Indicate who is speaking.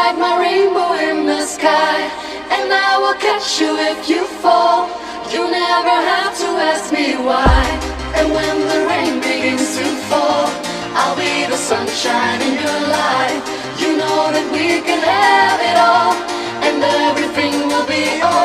Speaker 1: like my rainbow in the sky, and I will catch you if you fall. You never have to ask me why. And when the rain begins to fall, I'll be the sunshine in your life. You know that we can have it all, and everything will be alright.